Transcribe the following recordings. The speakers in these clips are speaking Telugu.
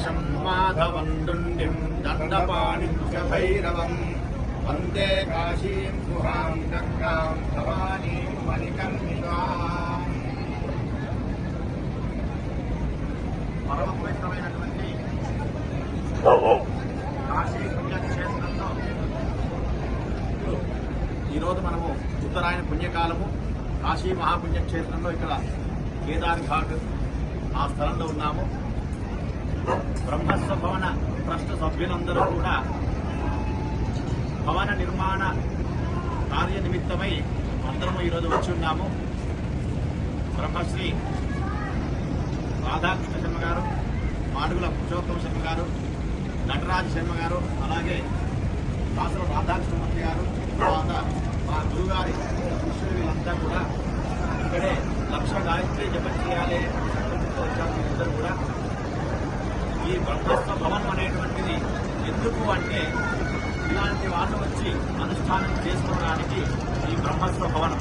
శ్రీశైలశేషం మాధవండుండిం దండపాణిం చ భైరవం వందే కాశీం గుహాం గంగాం భవానీం మణికర్ణికాం. పరమ పవిత్రమైనటువంటి కాశీ పుణ్యక్షేత్రంలో ఈరోజు మనము ఉత్తరాయణ పుణ్యకాలము కాశీ మహాపుణ్యక్షేత్రంలో ఇక్కడ కేదార్ ఘాట్ ఆ స్థలంలో ఉన్నాము. బ్రహ్మస్వ భవన ట్రస్ట్ సభ్యులందరూ కూడా భవన నిర్మాణ కార్య నిమిత్తమై అందరము ఈరోజు వచ్చి ఉన్నాము. బ్రహ్మశ్రీ రాధాకృష్ణ శర్మ గారు, మాడుగుల పురుషోత్తమ శర్మ గారు, నటరాజ శర్మ గారు, అలాగే దాసర రాధాకృష్ణమూర్తి గారు, తర్వాత మా గురుగారి శిష్యులు వీళ్ళంతా కూడా ఇక్కడే లక్ష గాయత్రి జపం చేయాలి వచ్చారు. కూడా ఈ బ్రహ్మస్వ భవనం అనేటువంటిది ఎందుకు అంటే ఇలాంటి వాళ్ళు వచ్చి అనుష్ఠానం చేసుకోవడానికి ఈ బ్రహ్మస్వ భవనం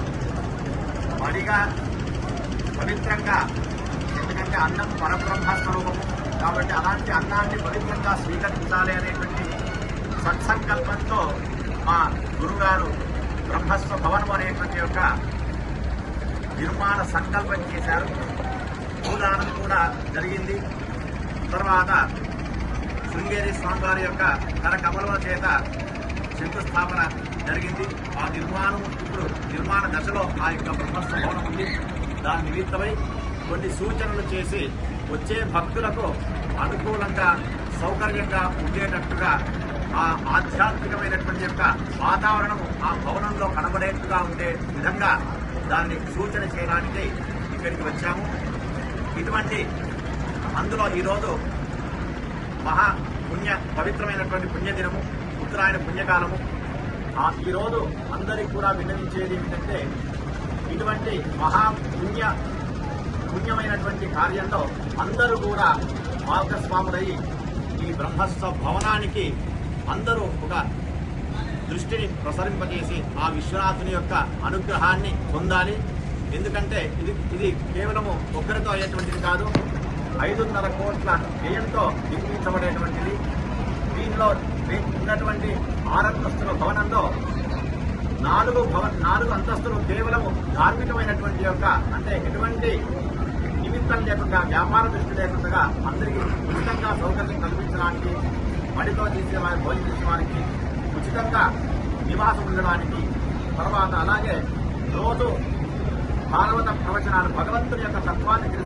మడిగా పవిత్రంగా, ఎందుకంటే అన్నం పరబ్రహ్మస్వరూపము కాబట్టి అలాంటి అన్నాన్ని పవిత్రంగా స్వీకరించాలి అనేటువంటి సత్సంకల్పంతో మా గురుగారు బ్రహ్మస్వ భవనం అనేటువంటి యొక్క నిర్మాణ సంకల్పం చేశారు. భూదానం కూడా జరిగింది. తర్వాత శృంగేరి స్వామివారి యొక్క కరకమలముల చేత శంకుస్థాపన జరిగింది. ఆ నిర్మాణం ఇప్పుడు నిర్మాణ దశలో ఆ యొక్క బ్రహ్మస్వ భవనం ఉంది. దాని నిమిత్తమై కొన్ని సూచనలు చేసి వచ్చే భక్తులకు అనుకూలంగా సౌకర్యంగా ఉండేటట్టుగా ఆ ఆధ్యాత్మికమైనటువంటి యొక్క వాతావరణం ఆ భవనంలో కనబడేట్టుగా ఉండే విధంగా దాన్ని సూచన చేయడానికి ఇక్కడికి వచ్చాము. ఇటువంటి అందులో ఈరోజు మహా పవిత్రమైనటువంటి పుణ్యదినము, ఉత్తరాయణ పుణ్యకాలము. ఈరోజు అందరికీ కూడా విన్నవించేది ఏమిటంటే ఇటువంటి పుణ్యమైనటువంటి కార్యంలో అందరూ కూడా భాగస్వాములయ్యి ఈ బ్రహ్మస్వ భవనానికి అందరూ ఒక దృష్టిని ప్రసరింపజేసి ఆ విశ్వనాథుని యొక్క అనుగ్రహాన్ని పొందాలి. ఎందుకంటే ఇది కేవలము ఒక్కరితో అయ్యేటువంటిది కాదు. 5.5 కోట్ల వ్యయంతో నిర్మించబడేటువంటిది. దీనిలో ఉన్నటువంటి 6 అంతస్తుల భవనంలో 4 అంతస్తులు కేవలము ధార్మికమైనటువంటి యొక్క అంటే ఎటువంటి నిమిత్తం లేకుండా, వ్యాపార దృష్టి లేకుండా అందరికీ ఉచితంగా సౌకర్యం కల్పించడానికి, మడితో చేసే వారి భోజనం చేసే వారికి ఉచితంగా నివాసం ఉండడానికి, తర్వాత అలాగే రోజు భాగవత ప్రవచనాలు భగవంతుని యొక్క తత్వాన్ని